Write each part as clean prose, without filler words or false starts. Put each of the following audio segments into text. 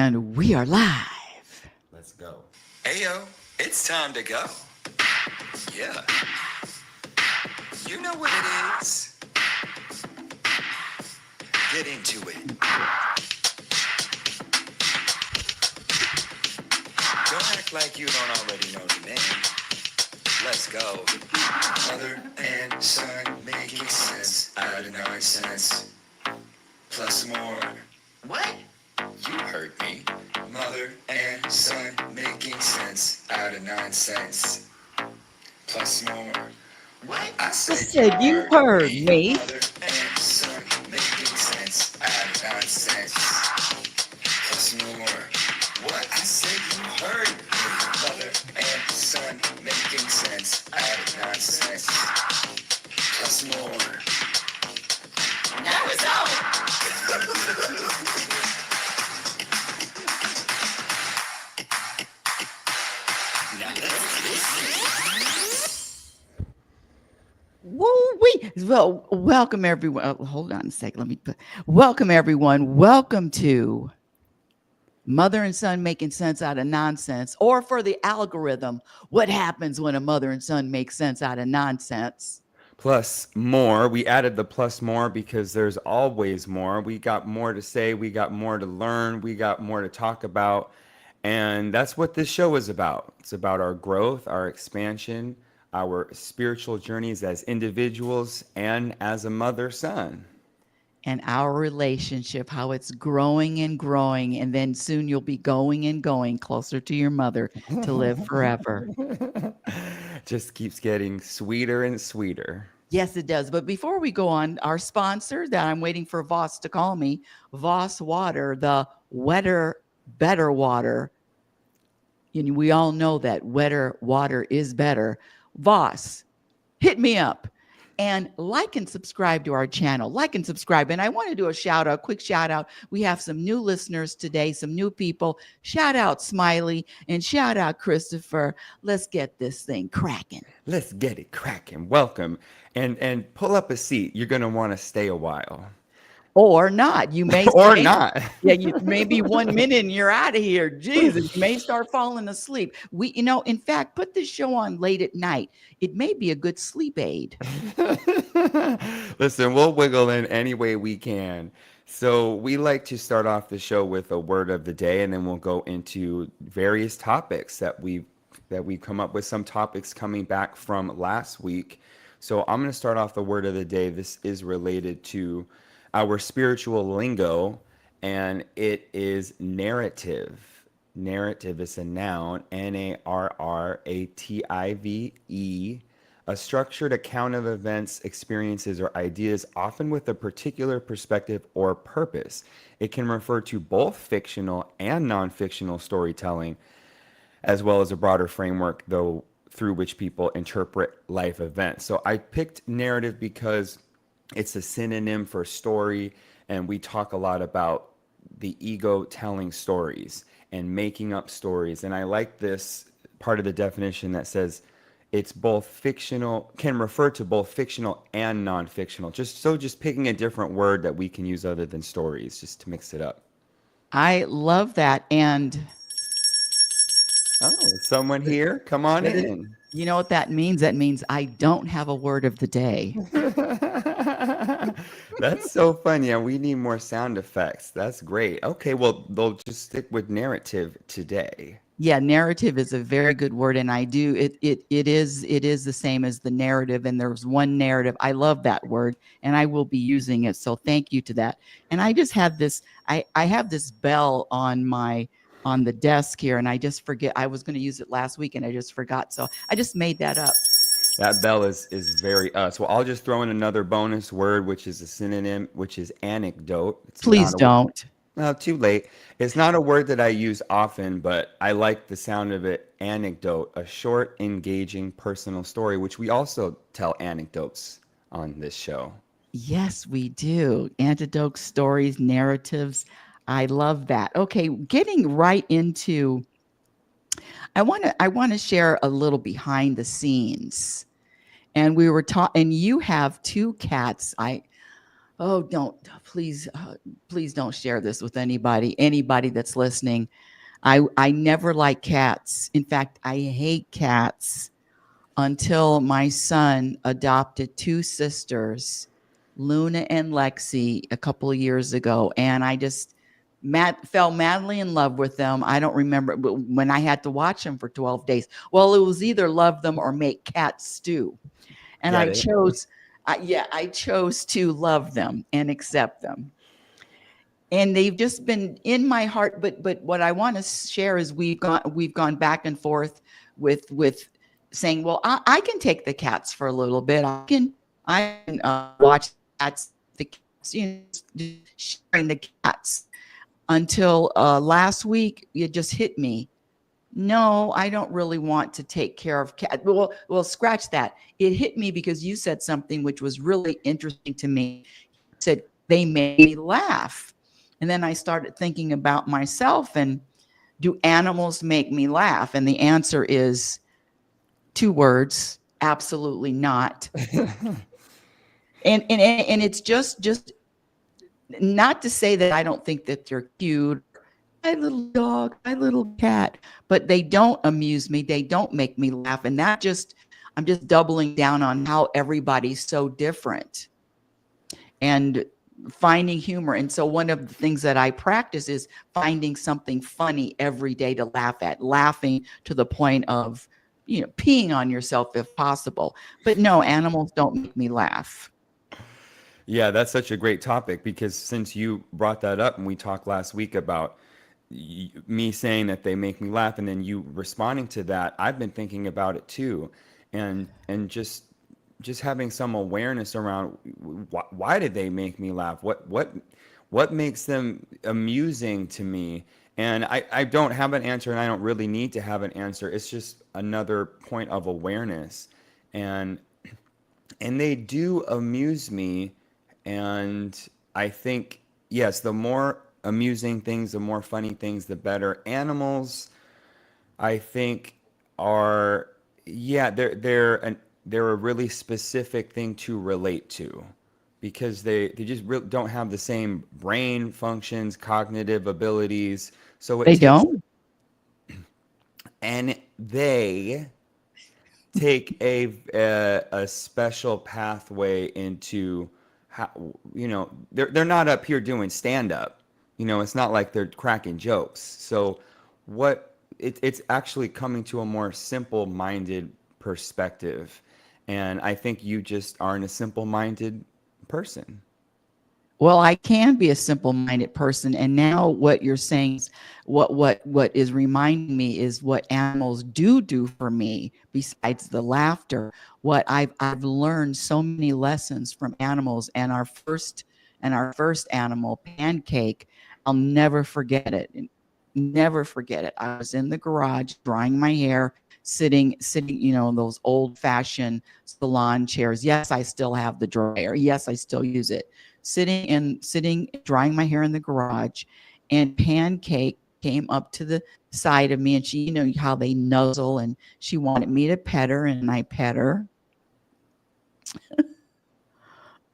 And we are live. Let's go. Ayo, it's time to go. Yeah. You know what it is. Get into it. Don't act like you don't already know the name. Let's go. Mother and son making sense out of nonsense. Plus more. What? You heard me. Mother and son making sense out of nonsense. Plus more. What? I said you heard me. Mother and son making sense out of nonsense. Plus more. What? I said you heard me. Mother and son making sense out of nonsense. Plus more. Now it's out. Woo-wee. Well, welcome everyone. Hold on a second. Welcome everyone. Welcome to Mother and Son Making Sense Out of Nonsense, or for the algorithm, what happens when a mother and son make sense out of nonsense. Plus more. We added the plus more because there's always more. We got more to say. We got more to learn. We got more to talk about. And that's what this show is about. It's about our growth, our expansion, our spiritual journeys as individuals and as a mother-son. And our relationship, how it's growing and growing. And then soon you'll be going and going closer to your mother to live forever. Just keeps getting sweeter and sweeter. Yes, it does. But before we go on, our sponsor that I'm waiting for Voss to call me, Voss Water, the wetter, better water. And we all know that wetter water is better. Voss, hit me up and like and subscribe to our channel. Like and subscribe. And I want to do a shout out, quick shout out. We have some new listeners today, some new people. Shout out Smiley and shout out Christopher. Let's get this thing cracking. Let's get it cracking. Welcome. And pull up a seat. You're going to want to stay a while. Or not. You may or stay, not. Yeah, maybe 1 minute and you're out of here. Jesus, you may start falling asleep. In fact, put this show on late at night. It may be a good sleep aid. Listen, we'll wiggle in any way we can. So we like to start off the show with a word of the day, and then we'll go into various topics that we've come up with. Some topics coming back from last week. So I'm going to start off the word of the day. This is related to our spiritual lingo, and it is narrative. Narrative is a noun, Narrative, a structured account of events, experiences, or ideas, often with a particular perspective or purpose. It can refer to both fictional and non-fictional storytelling, as well as a broader framework, though, through which people interpret life events. So I picked narrative because it's a synonym for story, and we talk a lot about the ego telling stories and making up stories. And I like this part of the definition that says it's both fictional, can refer to both fictional and non-fictional. Just picking a different word that we can use other than stories, just to mix it up. I love that. And someone here? Come on in. You know what that means? That means I don't have a word of the day. That's so fun. Yeah, we need more sound effects. That's great. Okay, well, they'll just stick with narrative today. Yeah, narrative is a very good word, and I do it is the same as the narrative, and there's one narrative. I love that word, and I will be using it. So thank you to that. And I just have this. I have this bell on the desk here, and I just forget. I was going to use it last week, and I just forgot. So I just made that up. That bell is very us. Well, I'll just throw in another bonus word, which is a synonym, which is anecdote. Please don't. No, too late. It's not a word that I use often, but I like the sound of it. Anecdote, a short, engaging personal story, which we also tell anecdotes on this show. Yes, we do. Anecdotes, stories, narratives. I love that. Okay, getting right into, I want to share a little behind the scenes. And we were and you have two cats. Oh, don't please, please don't share this with anybody that's listening. I never liked cats. In fact, I hate cats until my son adopted two sisters, Luna and Lexi, a couple of years ago, and I just fell madly in love with them. I don't remember when I had to watch them for 12 days. Well, it was either love them or make cat stew, and Get I it? chose. Yeah, I chose to love them and accept them, and they've just been in my heart. But what I want to share is we've gone back and forth with saying, well, I can take the cats for a little bit. I can watch cats, the cats, sharing the cats until last week it just hit me. No, I don't really want to take care of cat. Well, scratch that. It hit me because you said something which was really interesting to me. You said they made me laugh. And then I started thinking about myself and do animals make me laugh? And the answer is two words, absolutely not. And it's just not to say that I don't think that they're cute. My little dog, my little cat, but they don't amuse me. They don't make me laugh. And that just, I'm just doubling down on how everybody's so different and finding humor. And so one of the things that I practice is finding something funny every day to laugh at, laughing to the point of, peeing on yourself if possible. But no, animals don't make me laugh. Yeah, that's such a great topic because since you brought that up and we talked last week about me saying that they make me laugh and then you responding to that, I've been thinking about it too, and just having some awareness around why did they make me laugh? What makes them amusing to me? And I don't have an answer and I don't really need to have an answer. It's just another point of awareness. And and they do amuse me. And I think, yes, the more amusing things, the more funny things, the better. Animals, I think, are, yeah, they're a really specific thing to relate to because they just don't have the same brain functions, cognitive abilities. So it They takes, don't? and they take a special pathway into how, they're not up here doing stand up. It's not like they're cracking jokes. So it's actually coming to a more simple minded perspective. And I think you just aren't a simple minded person. Well, I can be a simple-minded person, and now what you're saying is what is reminding me is what animals do for me besides the laughter. What I've learned so many lessons from animals, and our first animal, Pancake, I'll never forget it. Never forget it. I was in the garage drying my hair, sitting, those old-fashioned salon chairs. Yes, I still have the dryer. Yes, I still use it, sitting drying my hair in the garage, and Pancake came up to the side of me, and she, how they nuzzle, and she wanted me to pet her, and I pet her,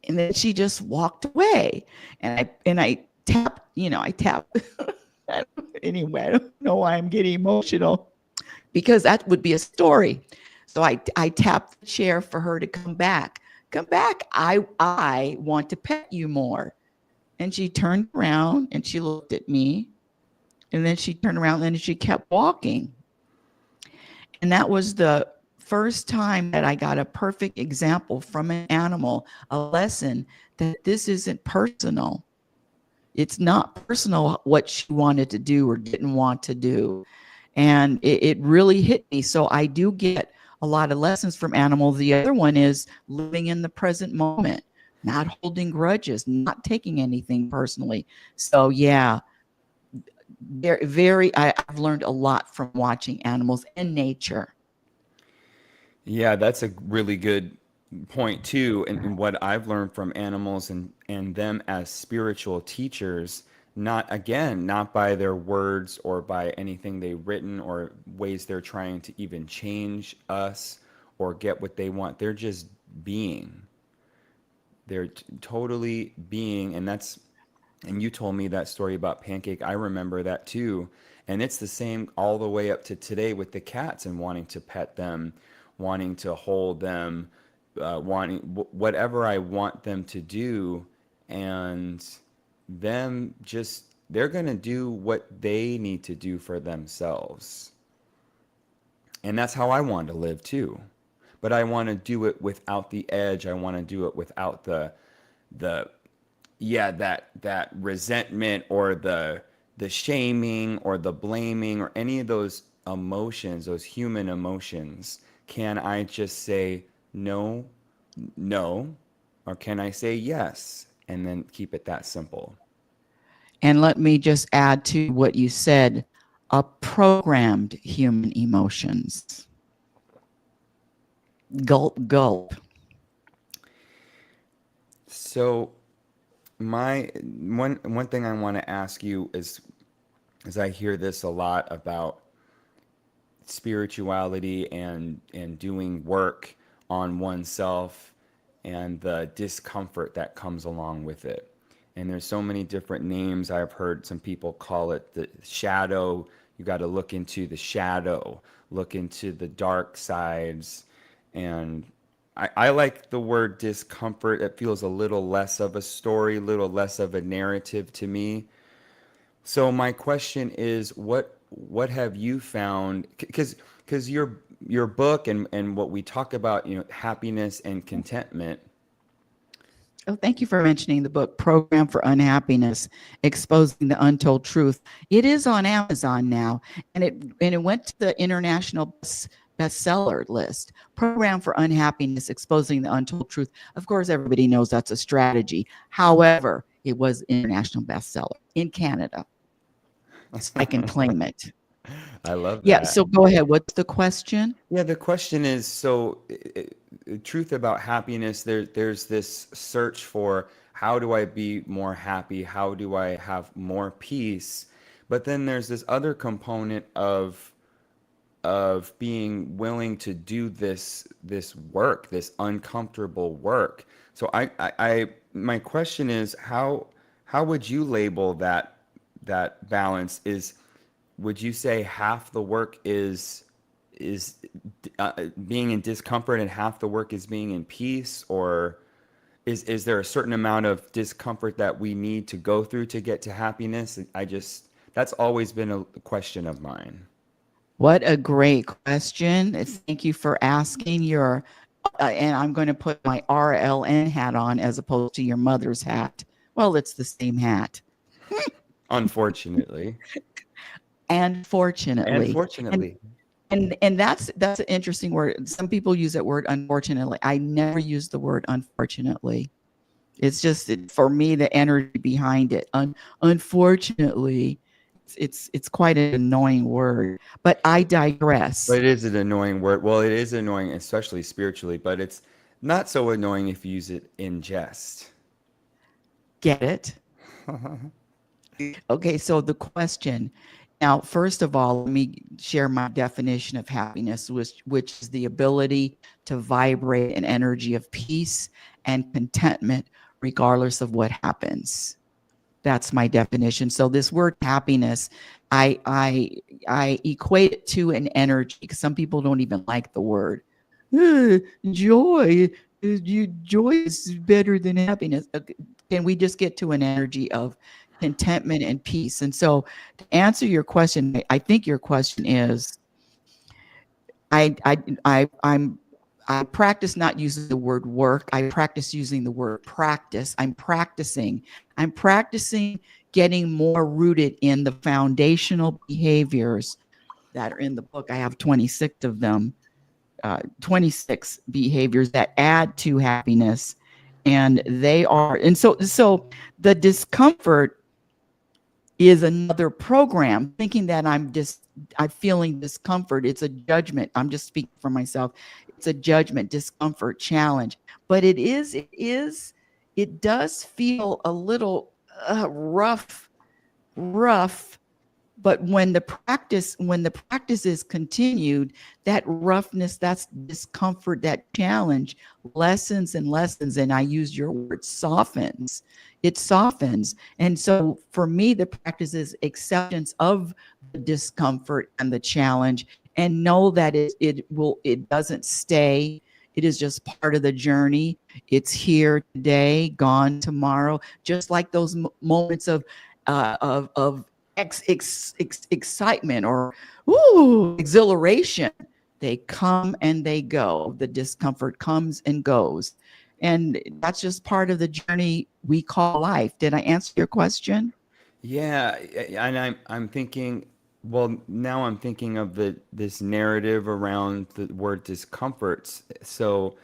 and then she just walked away, and I tapped, I tapped. Anyway, I don't know why I'm getting emotional, because that would be a story. So I tapped the chair for her to come back. Come back. I want to pet you more. And she turned around and she looked at me, and then she turned around and she kept walking. And that was the first time that I got a perfect example from an animal, a lesson that this isn't personal. It's not personal what she wanted to do or didn't want to do. And it really hit me. So I do get a lot of lessons from animals. The other one is living in the present moment, not holding grudges, not taking anything personally. So yeah, I've learned a lot from watching animals and nature. Yeah, that's a really good point too. And what I've learned from animals and them as spiritual teachers, not by their words or by anything they've written or ways they're trying to even change us or get what they want. They're just being. they're totally being, and that's, and you told me that story about Pancake. I remember that too. And it's the same all the way up to today with the cats and wanting to pet them, wanting to hold them, wanting whatever I want them to do. And them just, they're going to do what they need to do for themselves. And that's how I want to live too. But I want to do it without the edge. I want to do it without the yeah, that resentment or the shaming or the blaming or any of those emotions, those human emotions. Can I just say no, no, or can I say yes and then keep it that simple? And let me just add to what you said, a programmed human emotions. Gulp, gulp. So my one thing I want to ask you is I hear this a lot about spirituality and doing work on oneself and the discomfort that comes along with it. And there's so many different names. I've heard some people call it the shadow. You got to look into the shadow, look into the dark sides. And I like the word discomfort. It feels a little less of a story, a little less of a narrative to me. So my question is, what have you found? Because your book and what we talk about, you know, happiness and contentment. Oh, thank you for mentioning the book, Program for Unhappiness, Exposing the Untold Truth. It is on Amazon now, and it went to the international bestseller list. Program for Unhappiness, Exposing the Untold Truth. Of course, everybody knows that's a strategy. However, it was international bestseller in Canada, so I can claim it. I love Yeah, that. so go ahead. What's the question? Yeah, the question is, so truth about happiness, there's this search for how do I be more happy? How do I have more peace? But then there's this other component of being willing to do this work, this uncomfortable work. So my question is, how would you label that balance? Is Would you say half the work is being in discomfort and half the work is being in peace, or is there a certain amount of discomfort that we need to go through to get to happiness? That's always been a question of mine. What a great question. Thank you for asking and I'm going to put my RLN hat on as opposed to your mother's hat. Well, it's the same hat. Unfortunately. And And fortunately, and fortunately. and that's an interesting word. Some people use that word unfortunately. I never use the word unfortunately. It's just for me the energy behind it. Unfortunately, it's quite an annoying word. But I But digress. it is an annoying word. Well, it is annoying, especially spiritually, but it's not so annoying if you use it in jest. Get it? Okay, so the question now, first of all, let me share my definition of happiness, which is the ability to vibrate an energy of peace and contentment, regardless of what happens. That's my definition. So this word happiness, I I I equate it to an energy because some people don't even like the word. Joy, joy is better than happiness. Can we just get to an energy of contentment and peace? And so, to answer your question, I think your question is, I I I'm I practice not using the word work. I practice using the word practice. I'm practicing getting more rooted in the foundational behaviors that are in the book. I have 26 of them, 26 behaviors that add to happiness. And they are, and so the discomfort is another program thinking that I'm feeling discomfort. It's a judgment. I'm just speaking for myself. It's a judgment, discomfort, challenge. But it does feel a little rough, but when the practice is continued, that roughness, that's discomfort, that challenge lessens and lessens. And I use your word, softens. It softens. And so for me, the practice is acceptance of the discomfort and the challenge, and know that it doesn't stay. It is just part of the journey. It's here today, gone tomorrow. Just like those moments of excitement or exhilaration, they come and they go. The discomfort comes and goes, and that's just part of the journey we call life. Did I answer your question? Yeah, and I'm thinking, well, now I'm thinking of this narrative around the word discomforts. So,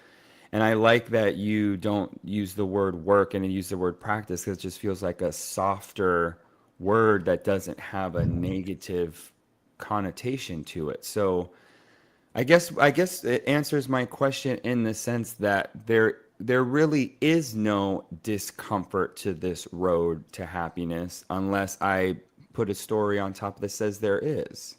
and I like that you don't use the word work and you use the word practice, because it just feels like a softer word that doesn't have a negative connotation to it. So, I guess it answers my question in the sense that there really is no discomfort to this road to happiness unless I put a story on top that says there is.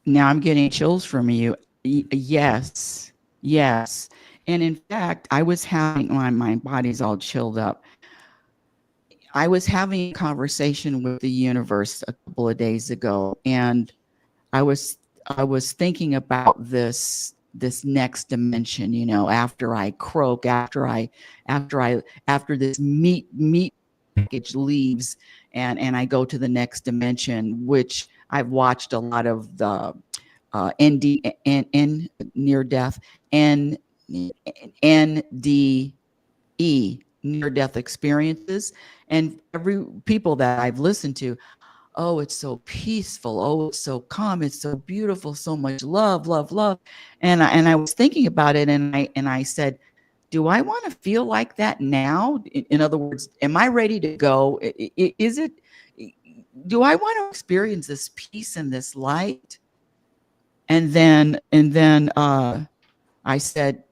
Now I'm getting chills from you. Yes, yes. And in fact, I was having my body's all chilled up. I was having a conversation with the universe a couple of days ago, and I was I was thinking about this next dimension, after I croak, after this meat package leaves, and I go to the next dimension, which I've watched a lot of the ND N near death, N NDE, near death experiences, and every people that I've listened to, oh, it's so peaceful. Oh, it's so calm. It's so beautiful. So much love, love, love. And I was thinking about it, and I said, do I want to feel like that now? In other words, am I ready to go? Is it? Do I want to experience this peace and this light? And then I said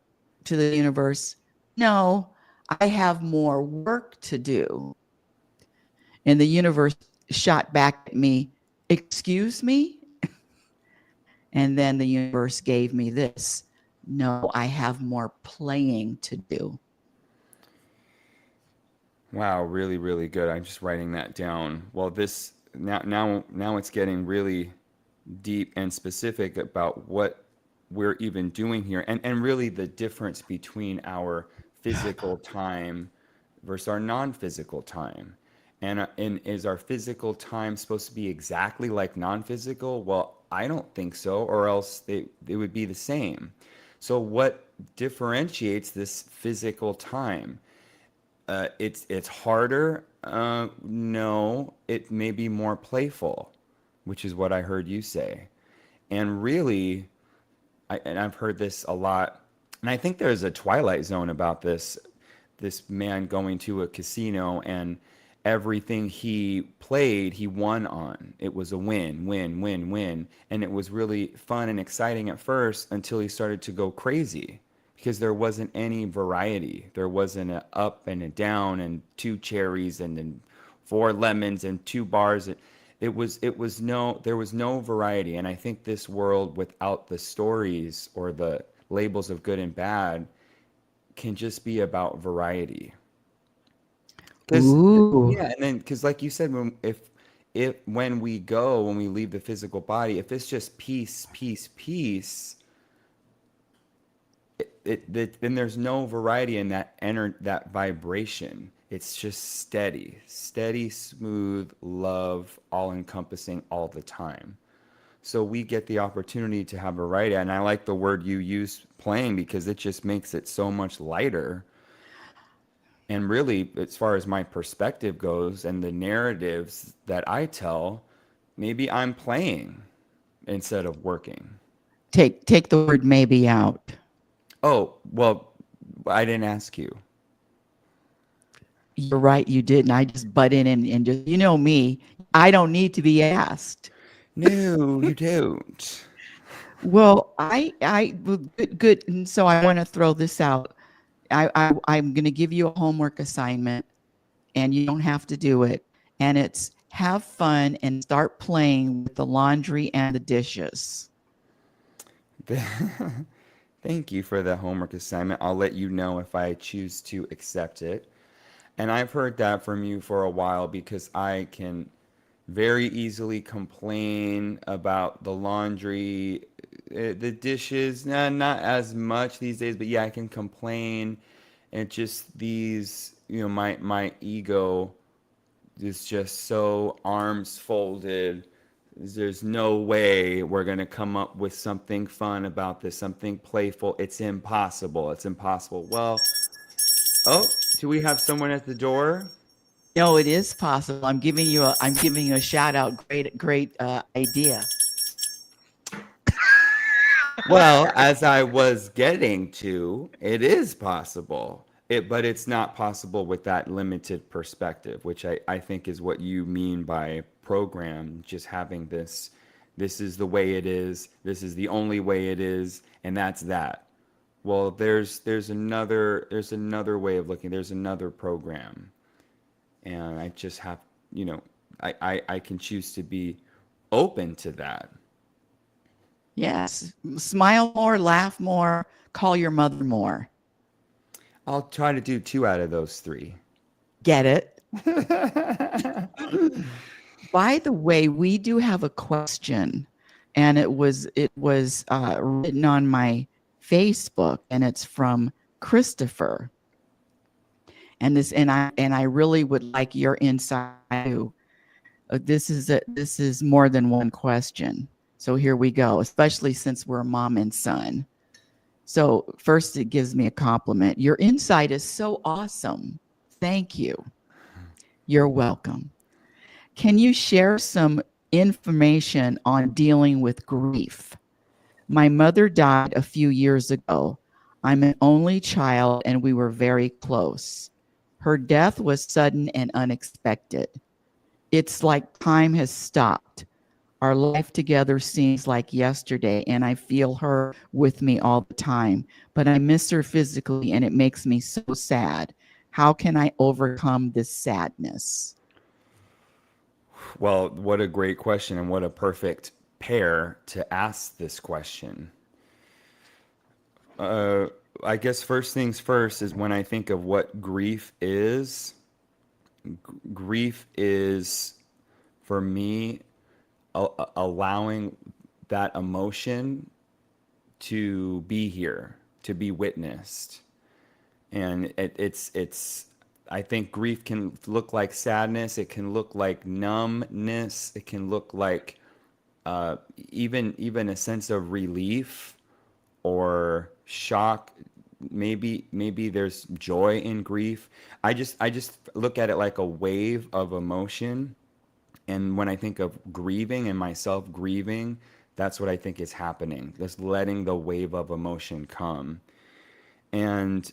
to the universe, no, I have more work to do. And the universe shot back at me, excuse me? And then the universe gave me this, no, I have more playing to do. Wow, really, really good. I'm just writing that down. Well, this now it's getting really deep and specific about what we're even doing here, and really the difference between our physical time versus our non-physical time. And is our physical time supposed to be exactly like non-physical? Well, I don't think so, or else they would be the same. So what differentiates this physical time? It's harder. No, it may be more playful, which is what I heard you say. And really, and I've heard this a lot, and I think there's a Twilight Zone about this. This man going to a casino, and everything he played, he won on. It was a win, win, win, win, and it was really fun and exciting at first until he started to go crazy because there wasn't any variety. There wasn't an up and a down and two cherries and then four lemons and two bars. It was no, there was no variety. And I think this world without the stories or the labels of good and bad can just be about variety. Because Ooh, yeah, and then because like you said, if when we go, when we leave the physical body, if it's just peace, peace, peace, then there's no variety in that vibration. It's just steady, steady, smooth love, all encompassing all the time. So we get the opportunity to have variety, and I like the word you use, playing, because it just makes it so much lighter. And really, as far as my perspective goes and the narratives that I tell, maybe I'm playing instead of working. take the word maybe out. Oh, well, I didn't ask you. You're right, you didn't. I just butt in and just, me, I don't need to be asked. No, you don't. Well, well, good. And so I want to throw this out. I'm going to give you a homework assignment, and you don't have to do it. And it's have fun and start playing with the laundry and the dishes. Thank you for the homework assignment. I'll let you know if I choose to accept it. And I've heard that from you for a while because I can very easily complain about the laundry, the dishes, nah, not as much these days, but yeah, I can complain. And just these, my ego is just so arms folded. There's no way we're going to come up with something fun about this, something playful. It's impossible. It's impossible. Well, oh, do we have someone at the door? No, it is possible. I'm giving you a shout out. Great idea. Well, as I was getting to, it is possible. But it's not possible with that limited perspective, which I think is what you mean by program, just having this is the way it is, this is the only way it is, and that's that. Well, there's another way of looking, there's another program. And I just have, you know, I can choose to be open to that. Yes. Smile more, laugh more, call your mother more. I'll try to do two out of those three. Get it? By the way, we do have a question, and it was written on my Facebook, and it's from Christopher. And I really would like your insight too. This is more than one question. So here we go, especially since we're mom and son. So first, it gives me a compliment. Your insight is so awesome. Thank you. You're welcome. Can you share some information on dealing with grief? My mother died a few years ago. I'm an only child and we were very close. Her death was sudden and unexpected. It's like time has stopped. Our life together seems like yesterday, and I feel her with me all the time. But I miss her physically, and it makes me so sad. How can I overcome this sadness? Well, what a great question, and what a perfect pair to ask this question. Uh, I guess first things first is when I think of what grief is for me allowing that emotion to be here, to be witnessed. And it's I think grief can look like sadness, it can look like numbness, it can look like even a sense of relief or shock. Maybe there's joy in grief. I just look at it like a wave of emotion. And when I think of grieving and myself grieving, that's what I think is happening. Just letting the wave of emotion come. And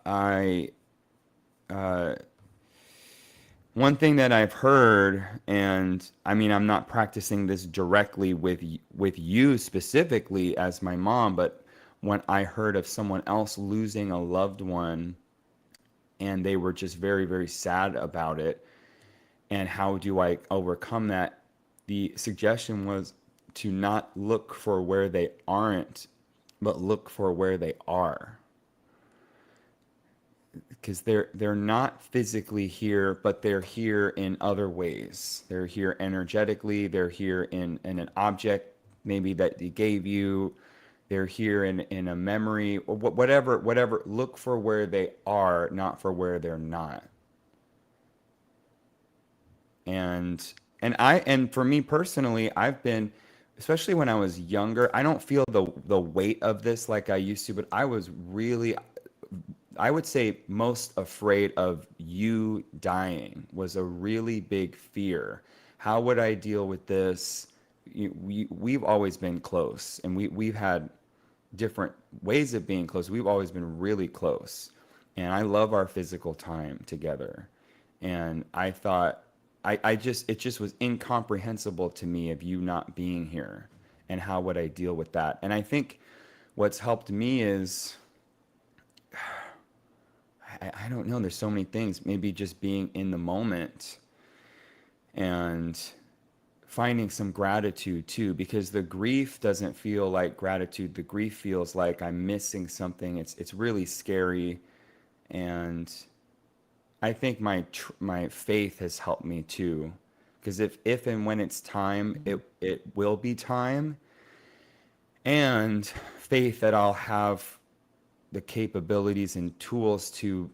I one thing that I've heard, and I mean, I'm not practicing this directly with you specifically as my mom, but when I heard of someone else losing a loved one and they were just very, very sad about it, and how do I overcome that? The suggestion was to not look for where they aren't, but look for where they are. Because they're not physically here, but they're here in other ways. They're here energetically. They're here in an object maybe that they gave you. They're here in a memory or whatever. Look for where they are, not for where they're not. And and for me personally, I've been, especially when I was younger, I don't feel the weight of this like I used to, but I was really, I would say most afraid of you dying was a really big fear. How would I deal with this? We've always been close, and we've had different ways of being close. We've always been really close, and I love our physical time together. And I thought, it just was incomprehensible to me of you not being here, and how would I deal with that? And I think what's helped me is, I don't know, there's so many things. Maybe just being in the moment and finding some gratitude too, because the grief doesn't feel like gratitude. The grief feels like I'm missing something. It's really scary. And I think my faith has helped me too, because if and when it's time, it will be time, and faith that I'll have the capabilities and tools to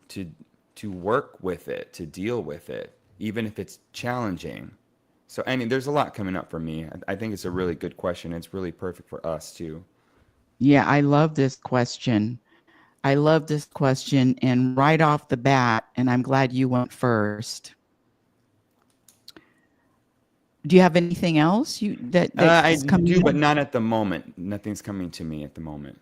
work with it, to deal with it, even if it's challenging. So, I mean, there's a lot coming up for me. I think it's a really good question. It's really perfect for us too. Yeah, I love this question. I love this question. And right off the bat, and I'm glad you went first. Do you have anything else that I is coming do, but in? not at the moment. Nothing's coming to me at the moment.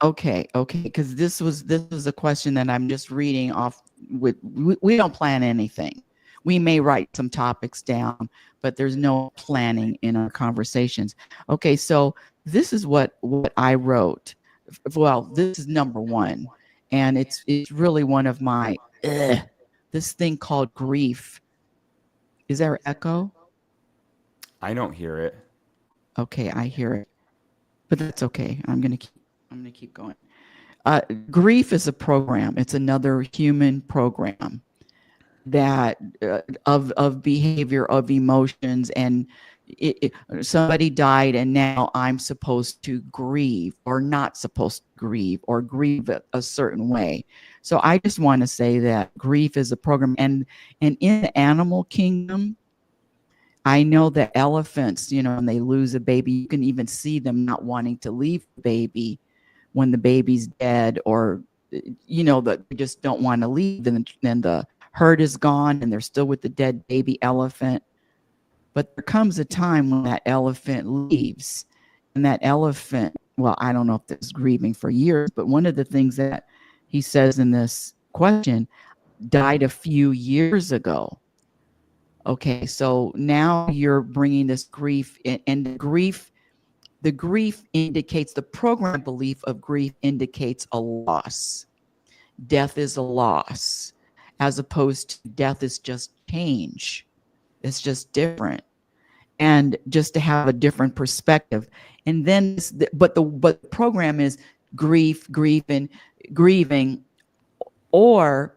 Okay, because this was a question that I'm just reading off. We don't plan anything. We may write some topics down, but there's no planning in our conversations. Okay, so this is what I wrote. Well, this is number one, and it's really one of my this thing called grief. Is there echo? I don't hear it. Okay, I hear it, but that's okay. I'm gonna keep going. Uh, Grief is a program. It's another human program that of behavior, of emotions, and somebody died, and now I'm supposed to grieve, or not supposed to grieve, or grieve a certain way. So I just want to say that grief is a program, and in the animal kingdom, I know that elephants, when they lose a baby, you can even see them not wanting to leave the baby when the baby's dead, or that they just don't want to leave. Then the herd is gone and they're still with the dead baby elephant. But there comes a time when that elephant leaves, and that elephant, well, I don't know if this is grieving for years, but one of the things that he says in this question, died a few years ago. Okay, so now you're bringing this grief in, and the grief indicates, the program belief of grief indicates a loss. Death is a loss, as opposed to death is just change. It's just different. And just to have a different perspective. And then, but the program is grieving, or,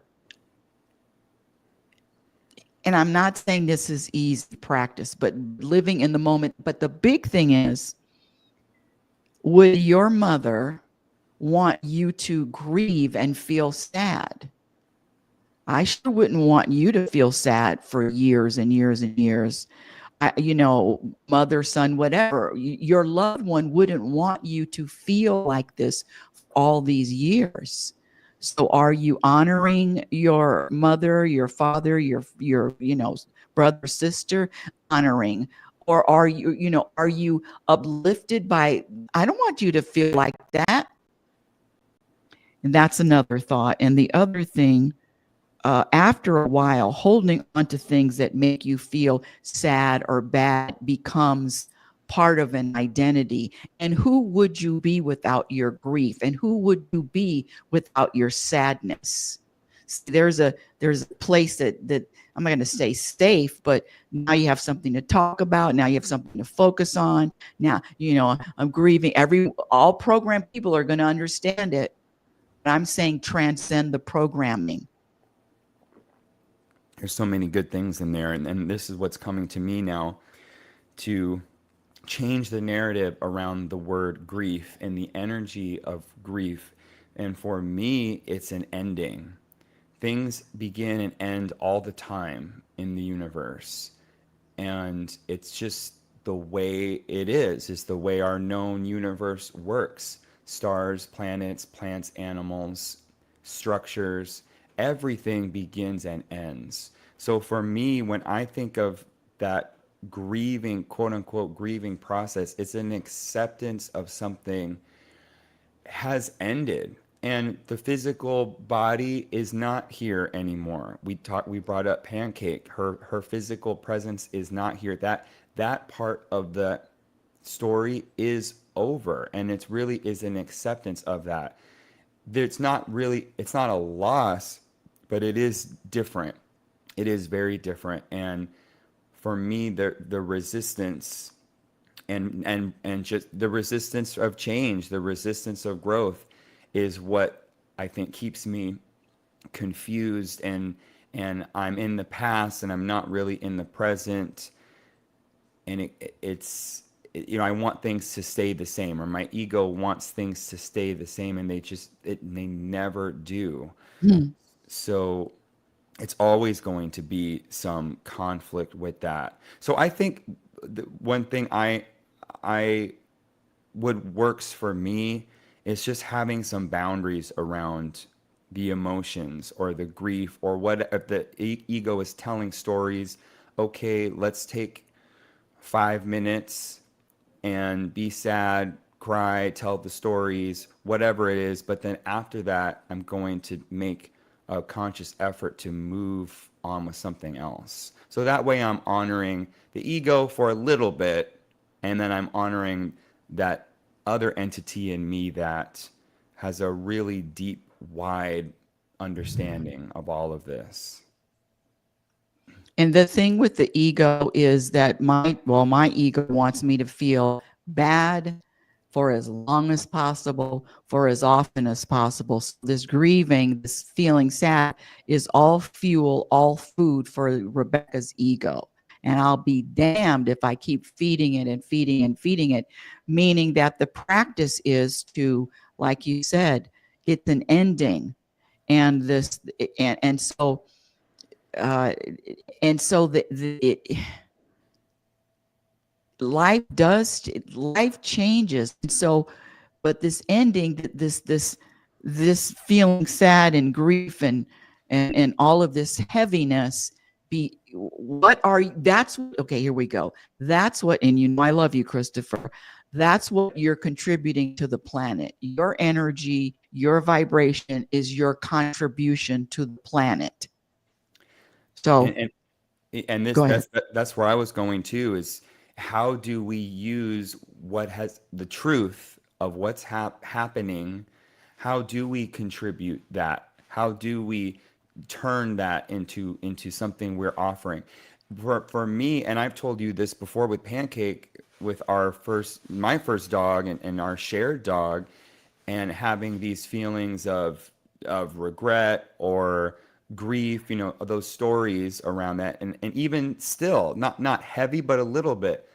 and I'm not saying this is easy practice, but living in the moment. But the big thing is, would your mother want you to grieve and feel sad? I sure wouldn't want you to feel sad for years and years and years. Mother, son, whatever. Your loved one wouldn't want you to feel like this all these years. So are you honoring your mother, your father, your brother, sister, honoring? Or are you uplifted by, I don't want you to feel like that. And that's another thought. And the other thing, after a while, holding on to things that make you feel sad or bad becomes part of an identity. And who would you be without your grief? And who would you be without your sadness? There's a place that I'm not going to say safe, but now you have something to talk about. Now you have something to focus on. Now, I'm grieving. All program people are going to understand it. But I'm saying transcend the programming. There's so many good things in there. And this is what's coming to me now, to change the narrative around the word grief and the energy of grief. And for me, it's an ending. Things begin and end all the time in the universe. And it's just the way it is. It's the way our known universe works. Stars, planets, plants, animals, structures, everything begins and ends. So for me, when I think of that grieving, quote unquote, grieving process, it's an acceptance of something has ended, and the physical body is not here anymore. We brought up Pancake. Her physical presence is not here. That part of the story is over, and it's really is an acceptance of that. It's not a loss, but it is different. It is very different. And for me, the resistance and just the resistance of change, the resistance of growth is what I think keeps me confused, and I'm in the past and I'm not really in the present, and I want things to stay the same, or my ego wants things to stay the same, and they never do. Hmm. So it's always going to be some conflict with that. So I think the one thing I what works for me is just having some boundaries around the emotions or the grief, or what if the ego is telling stories. Okay, let's take 5 minutes and be sad, cry, tell the stories, whatever it is. But then after that, I'm going to make a conscious effort to move on with something else. So that way I'm honoring the ego for a little bit, and then I'm honoring that other entity in me that has a really deep, wide understanding of all of this. And the thing with the ego is that my ego wants me to feel bad for as long as possible, for as often as possible. So this grieving, this feeling sad is all fuel, all food for Rebecca's ego. And I'll be damned if I keep feeding it and feeding and feeding it, meaning that the practice is to, like you said, it's an ending. And this, and so, uh, and so life changes, and so, but this ending, this feeling sad and grief and all of this heaviness, be what are you, that's okay, here we go. That's what, and I love you, Christopher. That's what you're contributing to the planet. Your energy, your vibration is your contribution to the planet. And, So and and this go ahead. that's where I was going to, is how do we use what has the truth of what's happening? How do we contribute that? How do we turn that into something we're offering? For me, and I've told you this before with Pancake, with my first dog, and our shared dog, and having these feelings of regret or grief, those stories around that, and even still not heavy, but a little bit.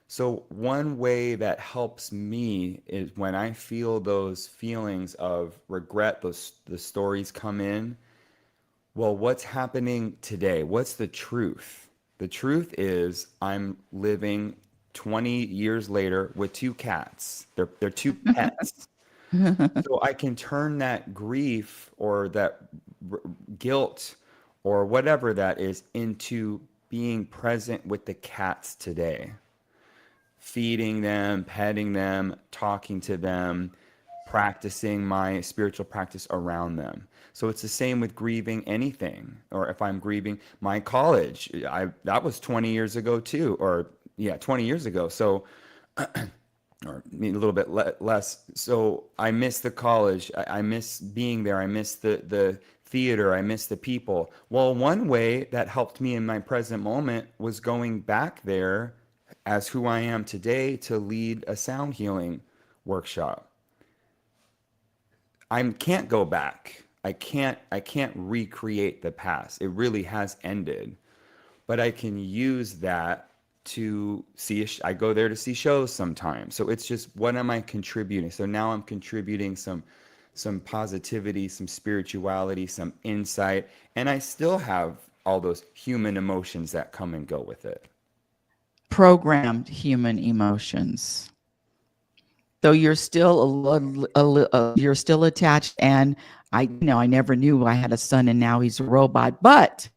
So one way that helps me is when I feel those feelings of regret, the stories come in. Well, what's happening today? What's the truth? The truth is I'm living 20 years later with two cats. They're two pets. So I can turn that grief or that r- guilt or whatever that is into being present with the cats today, feeding them, petting them, talking to them, practicing my spiritual practice around them. So it's the same with grieving anything. Or if I'm grieving my college, that was 20 years ago too, or yeah, 20 years ago. So or maybe a little bit less. So I miss the college. I miss being there. I miss the theater. I miss the people. Well, one way that helped me in my present moment was going back there as who I am today to lead a sound healing workshop. I can't go back. I can't recreate the past. It really has ended. But I can use that to see I go there to see shows sometimes. So it's just, what am I contributing? So now I'm contributing some positivity, some spirituality, some insight, and I still have all those human emotions that come and go with it. Programmed human emotions. So you're still you're still attached, and I never knew I had a son, and now he's a robot, but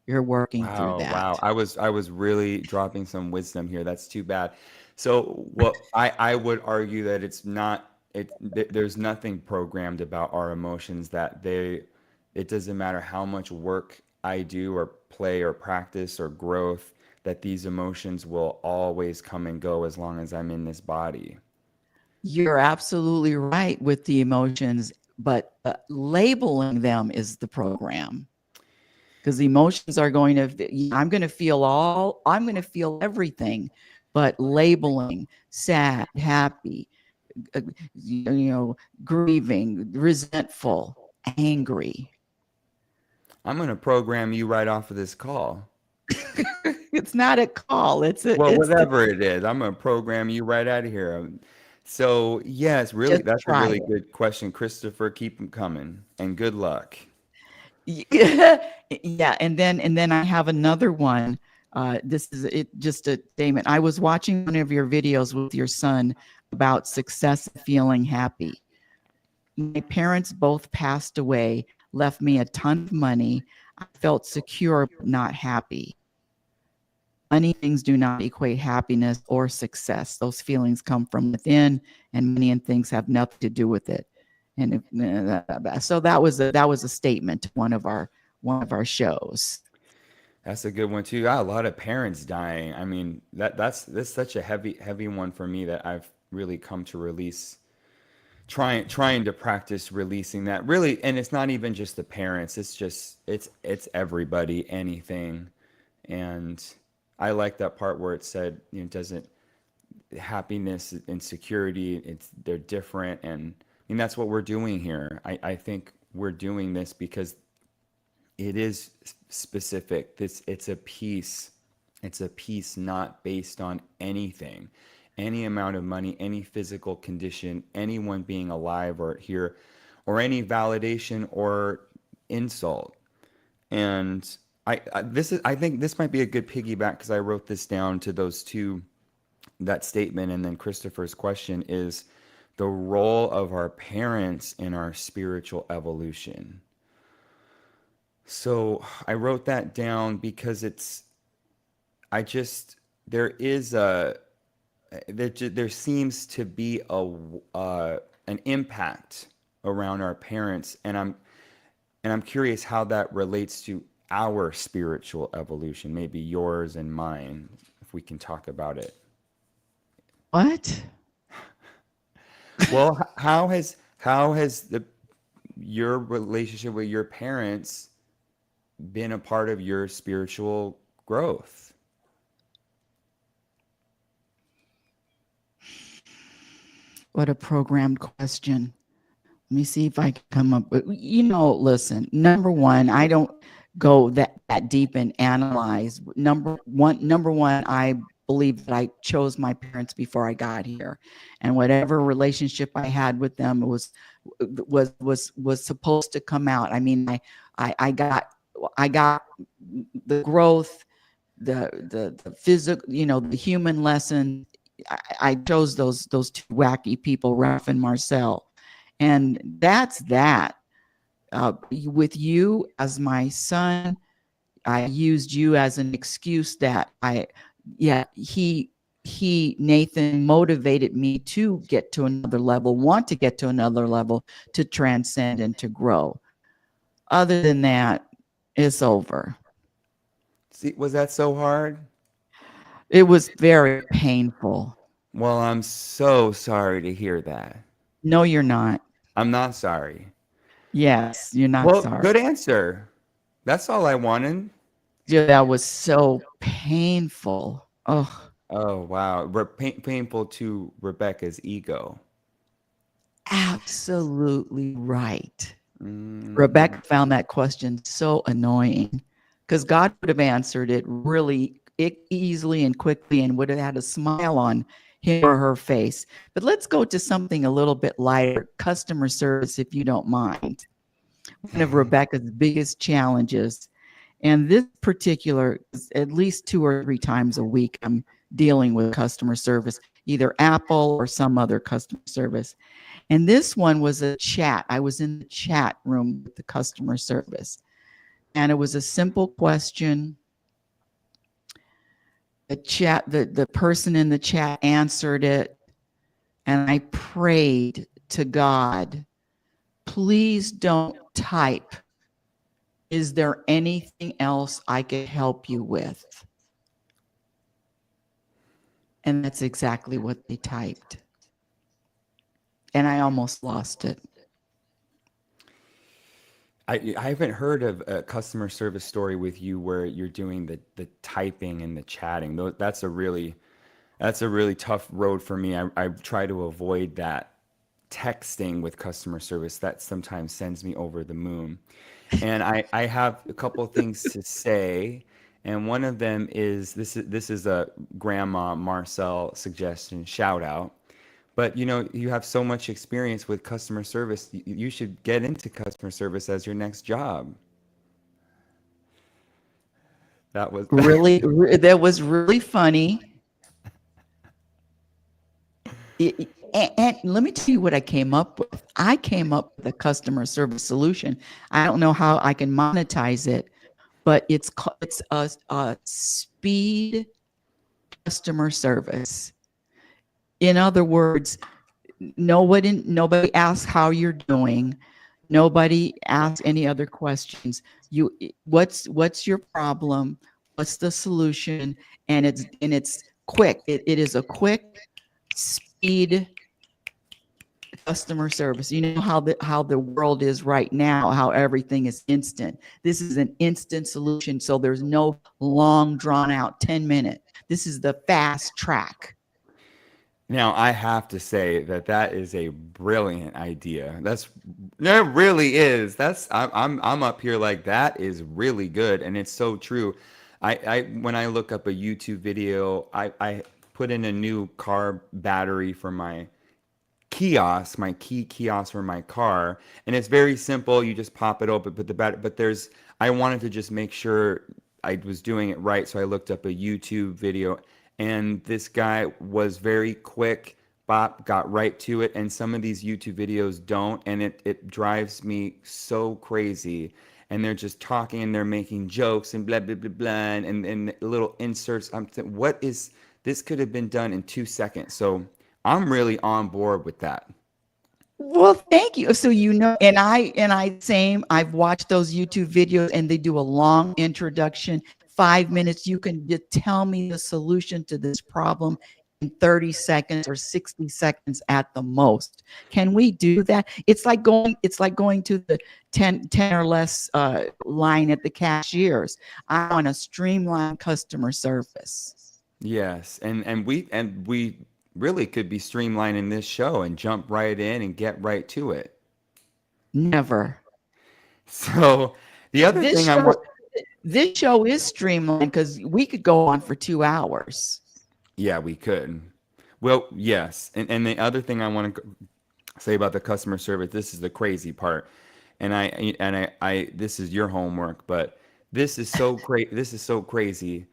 you're working through Wow, wow. that. I was really dropping some wisdom here. That's too bad. So what I would argue that it's not there's nothing programmed about our emotions, that it doesn't matter how much work I do or play or practice or growth, that these emotions will always come and go as long as I'm in this body. You're absolutely right with the emotions, but labeling them is the program. because emotions are going to, I'm going to feel everything, but labeling sad, happy, uh, grieving, resentful, angry. I'm going to program you right off of this call. It's not a call. Well, It's the, whatever it is, I'm going to program you right out of here. So, yes, really, just that's a try really it. good question, Christopher. Keep them coming, and good luck. Yeah, and then I have another one. This is it. Just a statement. I was watching one of your videos with your son about success and feeling happy. My parents both passed away, left me a ton of money. I felt secure but not happy. Money things do not equate happiness or success. Those feelings come from within, and money and things have nothing to do with it. And so that was a statement to one of our shows. That's a good one too. Got a lot of parents dying. I mean, that's such a heavy one for me that I've really come to release. Trying to practice releasing that really, and it's not even just the parents. It's just it's everybody, anything, and I like that part where it said, doesn't happiness and security, they're different, and I mean that's what we're doing here. I think we're doing this because it is specific. It's a piece not based on anything, any amount of money, any physical condition, anyone being alive or here, or any validation or insult. And I think this might be a good piggyback because I wrote this down to those two, that statement and then Christopher's question is the role of our parents in our spiritual evolution. So I wrote that down because I just, there is a, there seems to be an impact around our parents, and I'm curious how that relates to our spiritual evolution, maybe yours and mine, if we can talk about it. What? Well, how has your relationship with your parents been a part of your spiritual growth? What a programmed question. Let me see if I can come up with, listen, number one, I don't go that deep and analyze. Number one, I believe that I chose my parents before I got here. And whatever relationship I had with them was supposed to come out. I mean, I got the growth, the physical, the human lesson. I chose those two wacky people, Ralph and Marcel, and that's that. With you as my son, I used you as an excuse that yeah, Nathan motivated me to get to another level, want to get to another level, to transcend and to grow. Other than that, it's over. See, was that so hard? It was very painful. Well, I'm so sorry to hear that. No, you're not. I'm not sorry. Yes, you're not Well, sorry. good answer. That's all I wanted. Yeah, that was so painful. Oh, Oh, wow. Painful to Rebecca's ego. absolutely right. Mm, Rebecca found that question so annoying because God would have answered it really easily and quickly and would have had a smile on him or her face. But let's go to something a little bit lighter, customer service, if you don't mind. One of Rebecca's biggest challenges. And this particular, at least 2 or 3 times a week, I'm dealing with customer service, either Apple or some other customer service. And this one was a chat. I was in the chat room with the customer service. And it was a simple question. The person in the chat answered it. And I prayed to God, please don't type. Is there anything else I could help you with? And that's exactly what they typed. And I almost lost it. I haven't heard of a customer service story with you where you're doing the typing and the chatting. That's a really tough road for me. I try to avoid that texting with customer service. That sometimes sends me over the moon. And I have a couple of things to say. And one of them is this is a grandma Marcel suggestion shout out. But you have so much experience with customer service. You should get into customer service as your next job. That was That was really funny. And let me tell you what I came up with. I came up with a customer service solution. I don't know how I can monetize it, but it's a speed customer service. In other words, nobody asks how you're doing. Nobody asks any other questions. What's your problem? What's the solution? And it's quick. It is a quick speed customer service. You know how the world is right now, how everything is instant. This is an instant solution, so there's no long drawn out 10-minute. This is the fast track. Now, I have to say that is a brilliant idea. That really is. I'm up here like that is really good, and it's so true. I when I look up a YouTube video, I put in a new car battery for my kiosk, my key kiosk for my car, and it's very simple. You just pop it open, put the battery. But I wanted to just make sure I was doing it right, so I looked up a YouTube video, and this guy was very quick. Bop, got right to it, and some of these YouTube videos don't, and it drives me so crazy. And they're just talking and they're making jokes and blah blah blah blah and little inserts. What is this? Could have been done in 2 seconds. So I'm really on board with that. Well, thank you. So and I same. I've watched those YouTube videos, and they do a long introduction, 5 minutes. You can just tell me the solution to this problem in 30 seconds or 60 seconds at the most. Can we do that? It's like going to the 10 or less line at the cashiers. I want a streamlined customer service. Yes, and we really could be streamlining this show and jump right in and get right to it. Never. So the other This thing I show want, this show is streamlined because we could go on for 2 hours. yeah, we could. Well, yes, and the other thing I want to say about the customer service, this is the crazy part, and I this is your homework, but this is so great. This is so crazy.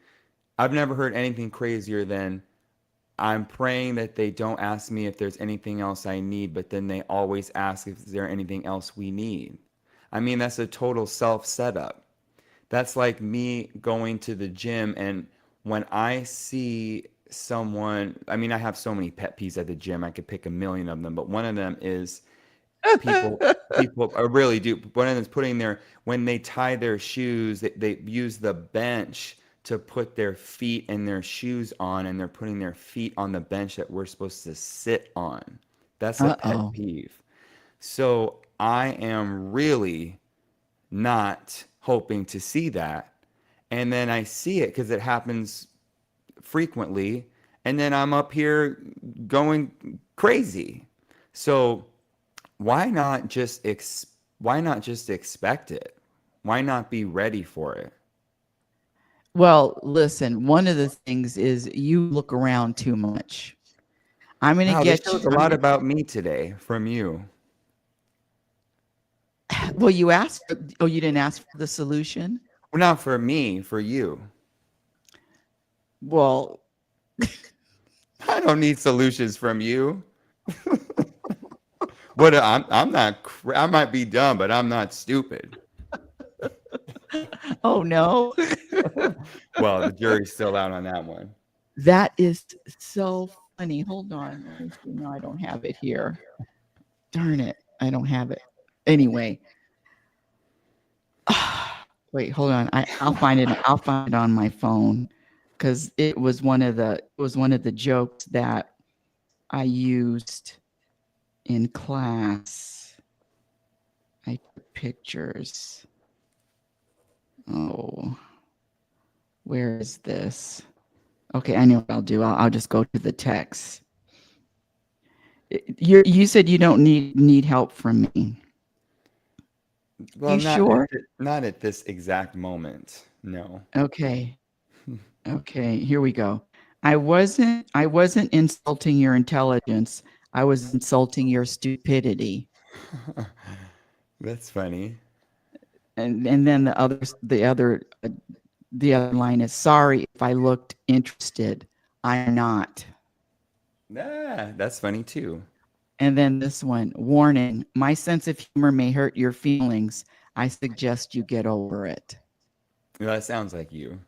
I've never heard anything crazier than I'm praying that they don't ask me if there's anything else I need, but then they always ask if there anything else we need. I mean, that's a total self setup. That's like me going to the gym, and when I see someone, I mean, I have so many pet peeves at the gym. I could pick a million of them, but one of them is people I really do. One of them is putting their when they tie their shoes, they use the bench to put their feet and their shoes on, and they're putting their feet on the bench that we're supposed to sit on. That's a pet Uh-oh. peeve. So I am really not hoping to see that. And then I see it because it happens frequently. And then I'm up here going crazy. So why not just expect it? Why not be ready for it? Well, listen, one of the things is you look around too much. I'm going to Wow, this get you. shows a lot about me today from you. Well, you asked. Oh, you didn't ask for the solution? Well, not for me, for you. Well, I don't need solutions from you. But I'm not. I might be dumb, but I'm not stupid. oh no. Well, the jury's still out on that one. That is so funny. Hold on. Let me see. No, I don't have it here. Darn it. I don't have it. Anyway. Wait, hold on. I'll find it. I'll find it on my phone because it was one of the jokes that I used in class. I took pictures. Oh, where is this? Okay, I know what I'll do. I'll just go to the text. You said you don't need help from me. Well, You sure? not at this exact moment. No. Okay. Okay, here we go. I wasn't insulting your intelligence. I was insulting your stupidity. That's funny. And then the other line is, sorry if I looked interested. I'm not. That's funny too. And then this one, warning, my sense of humor may hurt your feelings. I suggest you get over it. That sounds like you.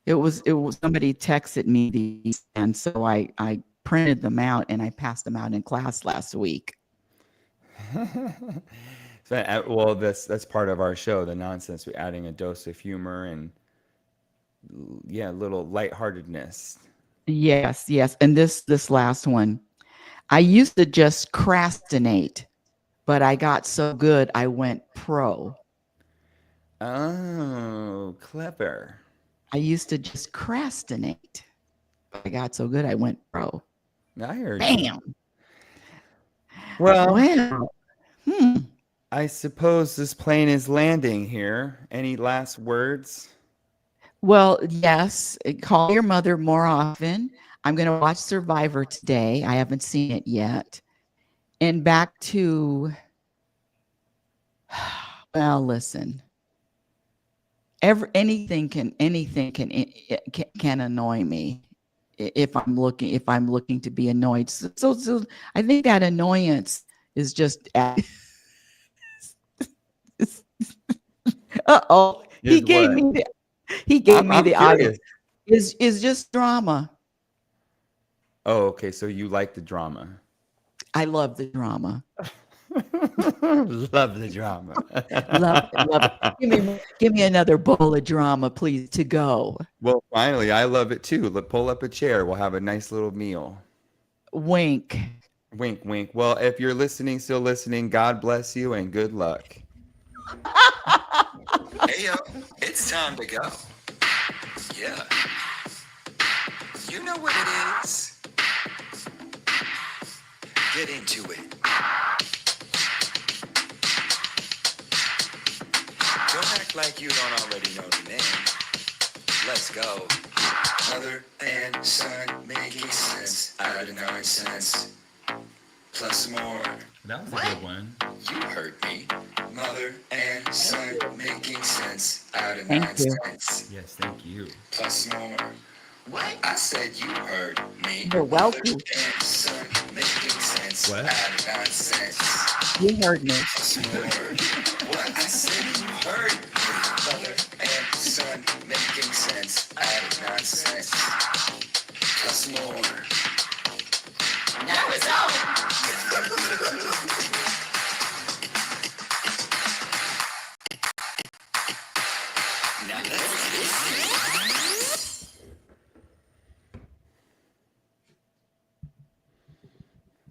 It was somebody texted me these, and so I printed them out and I passed them out in class last week. Well, that's part of our show, the nonsense. We're adding a dose of humor and yeah, a little lightheartedness. Yes, yes. And this last one. I used to just procrastinate, but I got so good I went pro. Oh, clever. I used to just procrastinate, but I got so good I went pro. I heard you. Bam. Well, Well, hmm. I suppose this plane is landing here. Any last words? Well, yes. Call your mother more often. I'm going to watch Survivor today. I haven't seen it yet. And back to, well, listen. Anything can annoy me if I'm looking to be annoyed. So I think that annoyance is just. Uh-oh, he Is gave what? me the he gave me I'm the audio. curious. Is just drama. Oh, okay. So you like the drama. I love the drama. Love the drama. Love it, love it. Give me another bowl of drama, please, to go. Well, finally, I love it too. Pull up a chair. We'll have a nice little meal. Wink. Wink, wink. Well, if you're still listening, God bless you and good luck. Hey yo, it's time to go. Yeah. You know what it is. Get into it. Don't act like you don't already know the name. Let's go. Mother and son making sense out of nonsense. Plus more. That was a good one. You heard me. Mother and son making sense out of Thank you. nonsense. Yes, thank you. Plus more. What? I said you heard me. You're welcome. Mother and son making sense What? out of nonsense. You heard me. Plus more. What? I said you heard me. Mother and son making sense out of nonsense. Plus more. Now it's over. Now let's